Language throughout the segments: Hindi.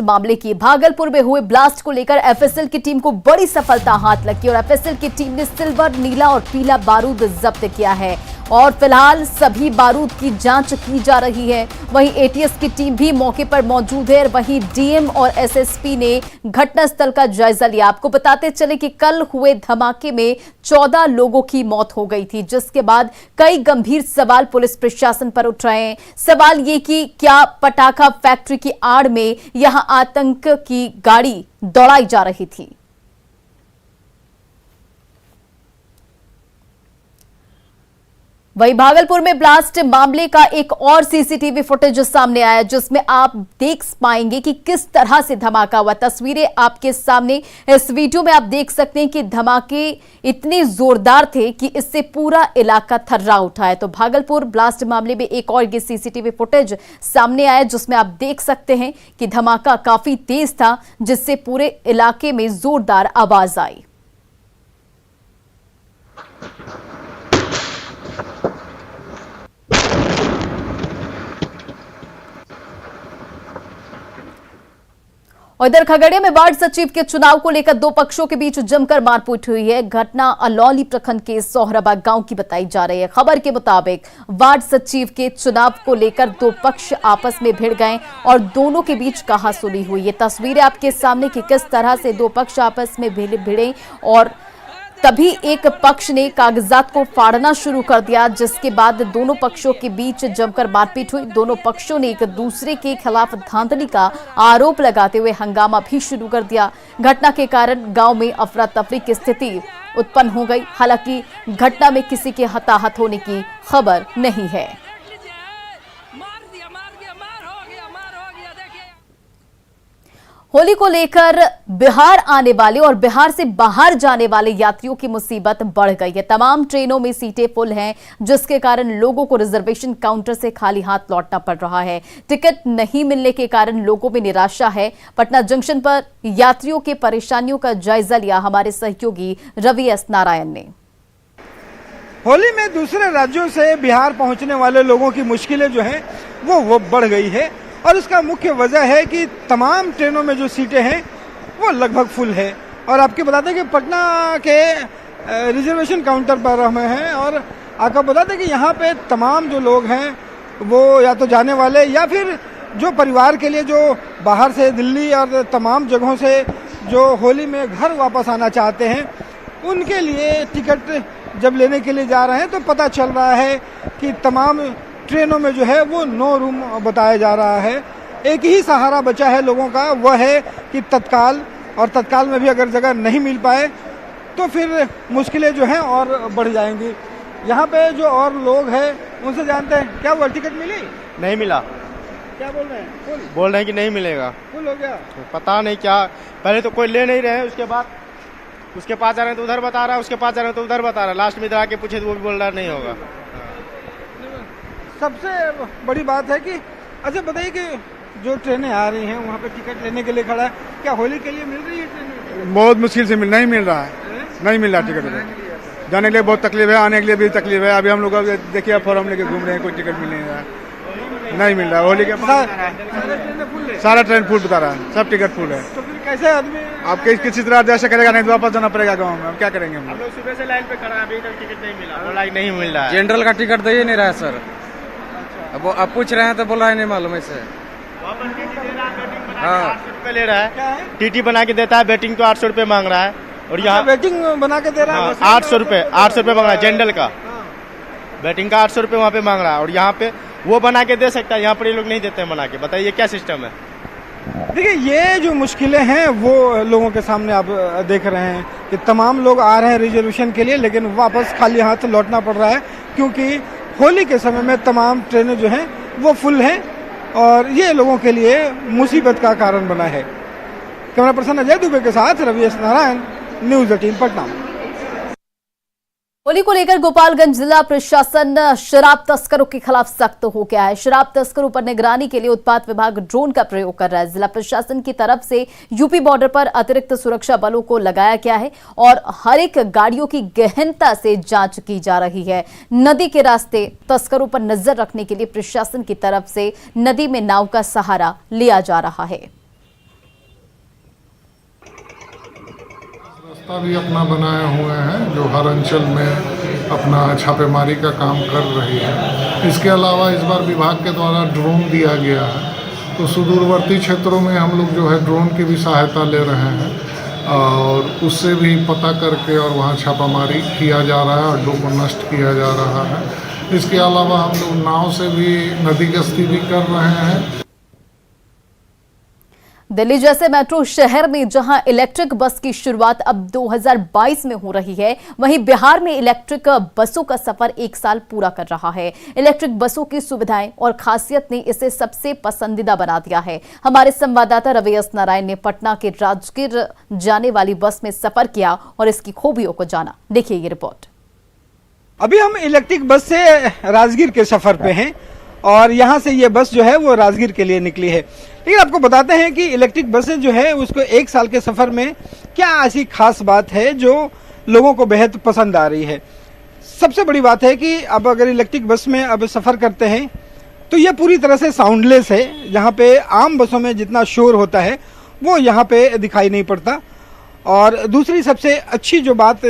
मामले की भागलपुर में हुए ब्लास्ट को लेकर एफएसएल की टीम को बड़ी सफलता हाथ लगी और एफएसएल की टीम ने सिल्वर, नीला और पीला बारूद जब्त किया है और फिलहाल सभी बारूद की जांच की जा रही है। वहीं एटीएस की टीम भी मौके पर मौजूद है। वहीं डीएम और एसएसपी ने घटनास्थल का जायजा लिया। आपको बताते चले कि कल हुए धमाके में 14 लोगों की मौत हो गई थी, जिसके बाद कई गंभीर सवाल पुलिस प्रशासन पर उठ रहे हैं। सवाल ये कि क्या पटाखा फैक्ट्री की आड़ में यहां आतंक की गाड़ी दौड़ाई जा रही थी। वहीं भागलपुर में ब्लास्ट मामले का एक और सीसीटीवी फुटेज सामने आया, जिसमें आप देख पाएंगे कि किस तरह से धमाका हुआ। तस्वीरें आपके सामने इस वीडियो में आप देख सकते हैं कि धमाके इतने जोरदार थे कि इससे पूरा इलाका थर्रा उठा है। तो भागलपुर ब्लास्ट मामले में एक और ये सीसीटीवी फुटेज सामने आया, जिसमें आप देख सकते हैं कि धमाका काफी तेज था, जिससे पूरे इलाके में जोरदार आवाज आई। और इधर खगड़िया में वार्ड सचिव के चुनाव को लेकर दो पक्षों के बीच जमकर मारपीट हुई है। घटना अलौली प्रखंड के सोहराबा गांव की बताई जा रही है। खबर के मुताबिक वार्ड सचिव के चुनाव को लेकर दो पक्ष आपस में भिड़ गए और दोनों के बीच कहासुनी हुई। ये तस्वीरें आपके सामने कि किस तरह से दो पक्ष आपस में भिड़े और तभी एक पक्ष ने कागजात को फाड़ना शुरू कर दिया, जिसके बाद दोनों पक्षों के बीच जमकर मारपीट हुई। दोनों पक्षों ने एक दूसरे के खिलाफ धांधली का आरोप लगाते हुए हंगामा भी शुरू कर दिया। घटना के कारण गांव में अफरा तफरी की स्थिति उत्पन्न हो गई। हालांकि घटना में किसी के हताहत होने की खबर नहीं है। होली को लेकर बिहार आने वाले और बिहार से बाहर जाने वाले यात्रियों की मुसीबत बढ़ गई है। तमाम ट्रेनों में सीटें फुल हैं, जिसके कारण लोगों को रिजर्वेशन काउंटर से खाली हाथ लौटना पड़ रहा है। टिकट नहीं मिलने के कारण लोगों में निराशा है। पटना जंक्शन पर यात्रियों के परेशानियों का जायजा लिया हमारे सहयोगी रवि एस नारायण ने। होली में दूसरे राज्यों से बिहार पहुंचने वाले लोगों की मुश्किलें जो हैं वो बढ़ गई है और इसका मुख्य वजह है कि तमाम ट्रेनों में जो सीटें हैं वो लगभग फुल है। और आपको बता दें कि पटना के रिजर्वेशन काउंटर पर हम हैं और आपको बता दें कि यहाँ पे तमाम जो लोग हैं वो या तो जाने वाले या फिर जो परिवार के लिए जो बाहर से दिल्ली और तमाम जगहों से जो होली में घर वापस आना चाहते हैं, उनके लिए टिकट जब लेने के लिए जा रहे हैं तो पता चल रहा है कि तमाम ट्रेनों में जो है वो नो रूम बताया जा रहा है। एक ही सहारा बचा है लोगों का, वह है कि तत्काल, और तत्काल में भी अगर जगह नहीं मिल पाए तो फिर मुश्किलें जो हैं और बढ़ जाएंगी। यहाँ पे जो और लोग हैं उनसे जानते हैं, क्या वो टिकट मिली? नहीं मिला। क्या बोल रहे हैं? फुल बोल रहे हैं कि नहीं मिलेगा। फुल हो गया? तो पता नहीं क्या, पहले तो कोई ले नहीं रहे हैं, उसके बाद उसके पास जा रहे हैं तो उधर बता रहा है, उसके पास जा रहे हैं तो उधर बता रहा है, लास्ट में इधर आके पूछे तो वो भी बोल रहा नहीं होगा। सबसे बड़ी बात है कि अच्छा बताइए कि जो ट्रेनें आ रही हैं वहाँ पे टिकट लेने के लिए खड़ा है, क्या होली के लिए मिल रही है ट्रेनें? बहुत मुश्किल से नहीं मिल रहा है, नहीं मिल रहा टिकट। जाने के लिए बहुत तकलीफ है, आने के लिए भी तकलीफ है। अभी हम लोग देखिए फॉर्म लेके घूम रहे हैं, कोई टिकट मिल नहीं रहा है, नहीं मिल रहा। होली के सारा ट्रेन फुल बता रहा है, सब टिकट फुल है। तो फिर कैसे आदमी आप किसी तरह जैसे करेगा, नहीं तो वापस जाना पड़ेगा गाँव में। हम क्या करेंगे? हम लोग सुबह से लाइन पे खड़ा है, अभी तक टिकट नहीं मिला, बोला नहीं मिल रहा है। जनरल का टिकट दे ही नहीं रहा है सर। अब आप पूछ रहे हैं तो बोल रहा है नहीं मालूम ऐसे। हाँ, 800 रुपये ले रहा है, टीटी बना के देता है, वेटिंग तो 800 रुपये मांग रहा है। और यहाँ वेटिंग बना के दे रहा है 800 रुपये मांग रहा है, जनरल का वेटिंग का 800 रुपये वहाँ पे मांग रहा है। और यहाँ पे वो बना के दे सकता है, यहाँ पर ये लोग नहीं देते हैं बना के। बताइए क्या सिस्टम है? देखिए, ये जो मुश्किलें हैं वो लोगों के सामने आप देख रहे हैं कि तमाम लोग आ रहे हैं रिजर्वेशन के लिए, लेकिन वापस खाली हाथ लौटना पड़ रहा है, क्योंकि होली के समय में तमाम ट्रेनें जो हैं वो फुल हैं और ये लोगों के लिए मुसीबत का कारण बना है। कैमरा पर्सन अजय दुबे के साथ रवि एस नारायण, न्यूज़ 18 पटना। होली को लेकर गोपालगंज जिला प्रशासन शराब तस्करों के खिलाफ सख्त हो गया है। शराब तस्करों पर निगरानी के लिए उत्पाद विभाग ड्रोन का प्रयोग कर रहा है। जिला प्रशासन की तरफ से यूपी बॉर्डर पर अतिरिक्त सुरक्षा बलों को लगाया गया है और हर एक गाड़ियों की गहनता से जांच की जा रही है। नदी के रास्ते तस्करों पर नजर रखने के लिए प्रशासन की तरफ से नदी में नाव का सहारा लिया जा रहा है। भी अपना बनाए हुए हैं जो हर अंचल में अपना छापेमारी का काम कर रही है। इसके अलावा इस बार विभाग के द्वारा ड्रोन दिया गया है, तो सुदूरवर्ती क्षेत्रों में हम लोग जो है ड्रोन की भी सहायता ले रहे हैं और उससे भी पता करके और वहाँ छापामारी किया जा रहा है, अड्डों को नष्ट किया जा रहा है। इसके अलावा हम लोग नाव से भी नदी गश्ती भी कर रहे हैं। दिल्ली जैसे मेट्रो शहर में जहां इलेक्ट्रिक बस की शुरुआत अब 2022 में हो रही है, वहीं बिहार में इलेक्ट्रिक बसों का सफर 1 साल पूरा कर रहा है। इलेक्ट्रिक बसों की सुविधाएं और खासियत ने इसे सबसे पसंदीदा बना दिया है। हमारे संवाददाता रवि एस नारायण ने पटना के राजगीर जाने वाली बस में सफर किया और इसकी खूबियों को जाना। देखिए ये रिपोर्ट। अभी हम इलेक्ट्रिक बस से राजगीर के सफर पे हैं और यहाँ से ये बस जो है वो राजगीर के लिए निकली है। लेकिन आपको बताते हैं कि इलेक्ट्रिक बसें जो है उसको 1 साल के सफर में क्या ऐसी खास बात है जो लोगों को बेहद पसंद आ रही है। सबसे बड़ी बात है कि अब अगर इलेक्ट्रिक बस में अब सफर करते हैं तो ये पूरी तरह से साउंडलेस है। यहाँ पे आम बसों में जितना शोर होता है वो यहाँ पे दिखाई नहीं पड़ता। और दूसरी सबसे अच्छी जो बात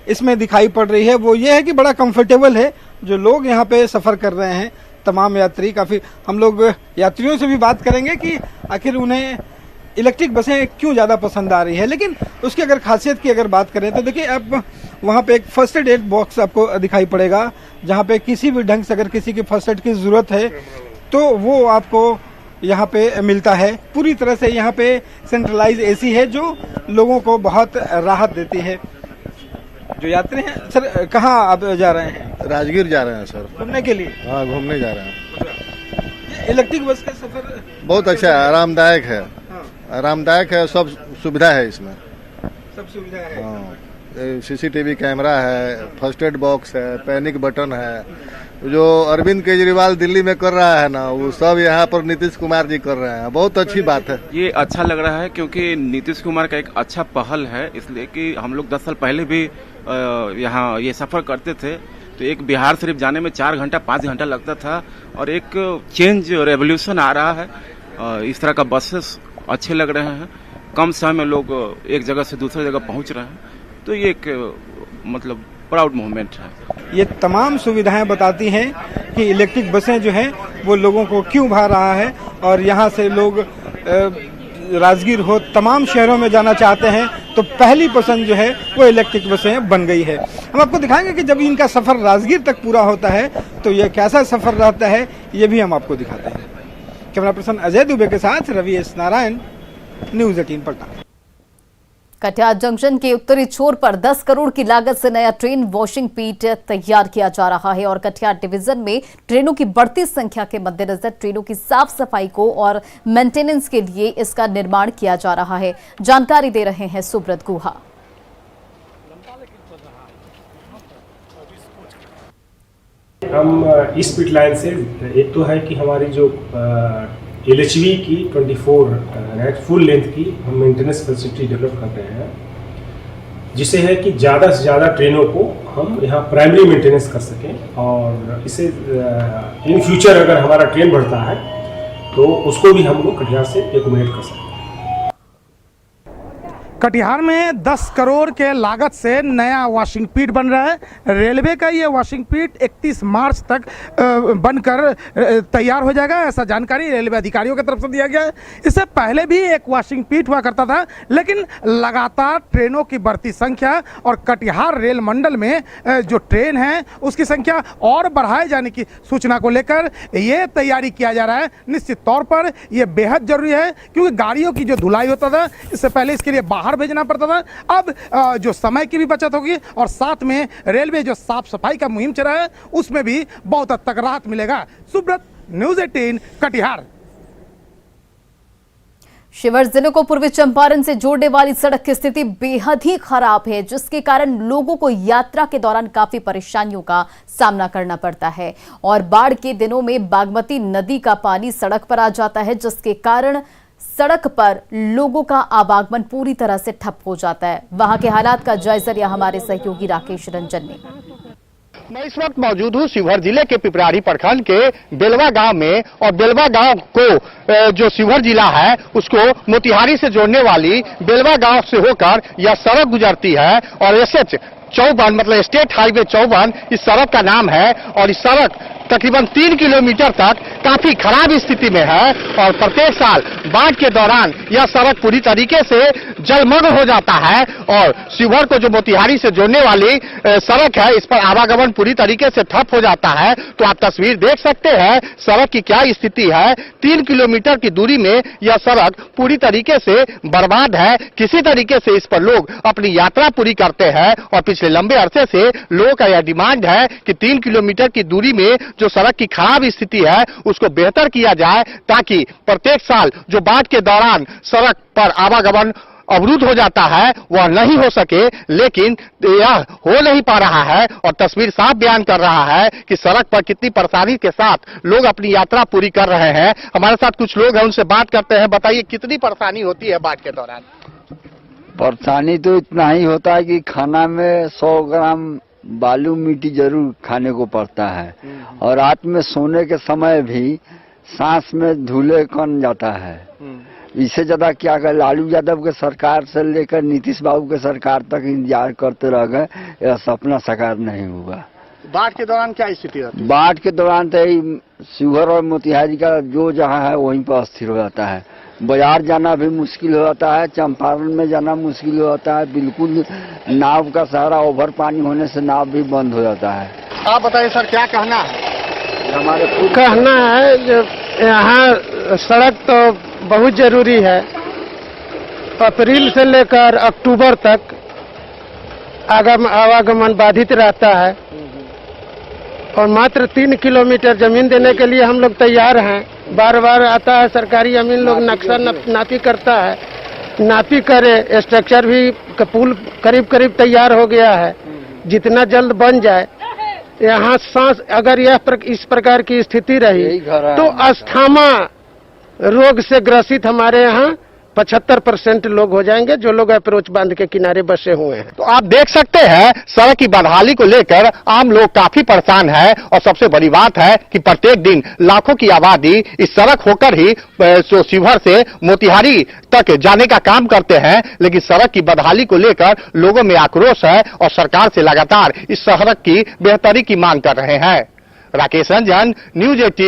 इसमें दिखाई पड़ रही है वो ये है कि बड़ा कंफर्टेबल है। जो लोग यहाँ पे सफर कर रहे हैं तमाम यात्री, काफ़ी हम लोग यात्रियों से भी बात करेंगे कि आखिर उन्हें इलेक्ट्रिक बसें क्यों ज़्यादा पसंद आ रही है। लेकिन उसकी अगर खासियत की अगर बात करें तो देखिए अब वहाँ पे एक फर्स्ट एड बॉक्स आपको दिखाई पड़ेगा, जहाँ पे किसी भी ढंग से अगर किसी की फर्स्ट एड की ज़रूरत है तो वो आपको यहाँ पे मिलता है। पूरी तरह से यहाँ पे सेंट्रलाइज एसी है जो लोगों को बहुत राहत देती है। जो यात्री हैं सर, कहाँ आप जा रहे हैं? राजगीर जा रहे हैं सर, घूमने के लिए। हाँ घूमने जा रहे हैं। ये इलेक्ट्रिक बस का सफर बहुत अच्छा है, आरामदायक है। हाँ। आरामदायक है, सब सुविधा है इसमें। सब सुविधा है। हाँ, सीसीटीवी कैमरा है, फर्स्ट एड बॉक्स है, पैनिक बटन है। जो अरविंद केजरीवाल दिल्ली में कर रहा है ना, वो सब यहाँ पर नीतीश कुमार जी कर रहे हैं। बहुत अच्छी बात है। ये अच्छा लग रहा है क्योंकि नीतीश कुमार का एक अच्छा पहल है, इसलिए कि हम लोग 10 साल पहले भी यहाँ ये सफर करते थे तो एक बिहार शरीफ जाने में 4 घंटा 5 घंटा लगता था और एक चेंज रेवोल्यूशन आ रहा है। इस तरह का बसेस अच्छे लग रहे हैं, कम समय में लोग एक जगह से दूसरी जगह पहुंच रहे हैं, तो ये एक मतलब प्राउड मोमेंट है। ये तमाम सुविधाएं बताती हैं कि इलेक्ट्रिक बसें जो हैं वो लोगों को क्यों भा रहा है और यहाँ से लोग राजगीर हो तमाम शहरों में जाना चाहते हैं तो पहली पसंद जो है वो इलेक्ट्रिक बसें बन गई है। हम आपको दिखाएंगे कि जब इनका सफर राजगीर तक पूरा होता है तो ये कैसा सफर रहता है, ये भी हम आपको दिखाते हैं। कैमरा पर्सन अजय दुबे के साथ Ravi S Narayan, news 18 Patna. Katihar junction के उत्तरी छोर पर 10 करोड़ की लागत से नया ट्रेन वॉशिंग पीट तैयार किया जा रहा है और कटिहार डिवीजन में ट्रेनों की बढ़ती संख्या के मद्देनजर ट्रेनों की साफ सफाई को और मेंटेनेंस के लिए इसका निर्माण किया जा रहा है। जानकारी दे रहे हैं सुब्रत गुहा। हम इस पिट लाइन से एक तो है कि हमारी जो LHV की 24 फुल लेंथ की हम मेंटेनेंस फैसिलिटी डेवलप कर रहे हैं, जिससे है कि ज़्यादा से ज़्यादा ट्रेनों को हम यहाँ प्राइमरी मेंटेनेंस कर सकें और इसे इन फ्यूचर अगर हमारा ट्रेन बढ़ता है तो उसको भी हम लोग कटिहार से एकोमोडेट कर सकते हैं। कटिहार में 10 करोड़ के लागत से नया वॉशिंग पीट बन रहा है। रेलवे का ये वॉशिंग पीट 31 मार्च तक बनकर तैयार हो जाएगा, ऐसा जानकारी रेलवे अधिकारियों की तरफ से दिया गया है। इससे पहले भी एक वॉशिंग पीट हुआ करता था, लेकिन लगातार ट्रेनों की बढ़ती संख्या और कटिहार रेल मंडल में जो ट्रेन है उसकी संख्या और बढ़ाए जाने की सूचना को लेकर ये तैयारी किया जा रहा है। निश्चित तौर पर यह बेहद जरूरी है क्योंकि गाड़ियों की जो धुलाई होता था इससे पहले इसके लिए बाहर भेजना पड़ता था। अब जो समय की भी बचत होगी और साथ में रेलवे जो साफ सफाई का मुहिम चला है उसमें भी बहुत हद तक राहत मिलेगा। सुब्रत, न्यूज़ 18 कटिहार। शिवहर जिले को पूर्वी चंपारण से जोड़ने वाली सड़क की स्थिति बेहद ही खराब है, जिसके कारण लोगों को यात्रा के दौरान काफी परेशानियों का सामना करना पड़ता है और बाढ़ के दिनों में बागमती नदी का पानी सड़क पर आ जाता है, जिसके कारण सड़क पर लोगों का आवागमन पूरी तरह से ठप हो जाता है। वहां के हालात का जायजा लिया हमारे सहयोगी राकेश रंजन ने। मैं इस वक्त मौजूद हूँ शिवहर जिले के पिपरारी प्रखंड के बेलवा गांव में, और बेलवा गांव को जो शिवहर जिला है उसको मोतिहारी से जोड़ने वाली बेलवा गांव से होकर यह सड़क गुजरती है। और एसएच 54 मतलब स्टेट हाईवे 54 इस सड़क का नाम है। और इस सड़क तकरीबन 3 किलोमीटर तक काफी खराब स्थिति में है, और प्रत्येक साल बाढ़ के दौरान यह सड़क पूरी तरीके से जलमग्न हो जाता है। और शिवहर को जो मोतिहारी से जोड़ने वाली सड़क है, इस पर आवागमन पूरी तरीके से ठप हो जाता है। तो आप तस्वीर देख सकते हैं सड़क की क्या स्थिति है। 3 किलोमीटर की दूरी में यह सड़क पूरी तरीके से बर्बाद है। किसी तरीके से इस पर लोग अपनी यात्रा पूरी करते हैं, और पिछले लंबे अरसे से लोगों का यह डिमांड है कि 3 किलोमीटर की दूरी में जो सड़क की खराब स्थिति है उसको बेहतर किया जाए, ताकि प्रत्येक साल जो बाढ़ के दौरान सड़क पर आवागमन अवरुद्ध हो जाता है वह नहीं हो सके। लेकिन यह हो नहीं पा रहा है, और तस्वीर साफ बयान कर रहा है कि सड़क पर कितनी परेशानी के साथ लोग अपनी यात्रा पूरी कर रहे हैं। हमारे साथ कुछ लोग हैं, उनसे बात करते हैं। बताइए कितनी परेशानी होती है बाढ़ के दौरान? परेशानी तो इतना ही होता है कि खाना में 100 ग्राम बालू मिट्टी जरूर खाने को पड़ता है, और रात में सोने के समय भी सांस में धूले कन जाता है। इससे ज्यादा क्या कर, लालू यादव के सरकार से लेकर नीतीश बाबू के सरकार तक इंतजार करते रह गए, यह सपना साकार नहीं हुआ। बाढ़ के दौरान क्या स्थिति रहती है? बाढ़ के दौरान तो शिवहर और मोतिहारी का जो जहाँ है वहीं पर अस्थिर हो जाता है। बाजार जाना भी मुश्किल हो जाता है, चंपारण में जाना मुश्किल हो जाता है। बिल्कुल नाव का सारा ओवर पानी होने से नाव भी बंद हो जाता है। आप बताइए सर, क्या कहना है? हमारे कहना है जो यहाँ सड़क तो बहुत जरूरी है। अप्रैल से लेकर अक्टूबर तक आवागमन बाधित रहता है, और मात्र 3 किलोमीटर जमीन देने के लिए हम लोग तैयार हैं। बार बार आता है सरकारी जमीन, लोग नक्शा नापी करता है, नापी करे। स्ट्रक्चर भी पुल करीब करीब तैयार हो गया है, जितना जल्द बन जाए। यहाँ सांस अगर इस प्रकार की स्थिति रही तो अस्थमा रोग से ग्रसित हमारे यहाँ 75% लोग हो जाएंगे, जो लोग अप्रोच बांध के किनारे बसे हुए हैं। तो आप देख सकते हैं सड़क की बदहाली को लेकर आम लोग काफी परेशान है। और सबसे बड़ी बात है कि प्रत्येक दिन लाखों की आबादी इस सड़क होकर ही शिवहर से मोतिहारी तक जाने का काम करते हैं। लेकिन सड़क की बदहाली को लेकर लोगों में आक्रोश है, और सरकार से लगातार इस सड़क की बेहतरी की मांग कर रहे हैं। राकेश रंजन, न्यूज 18।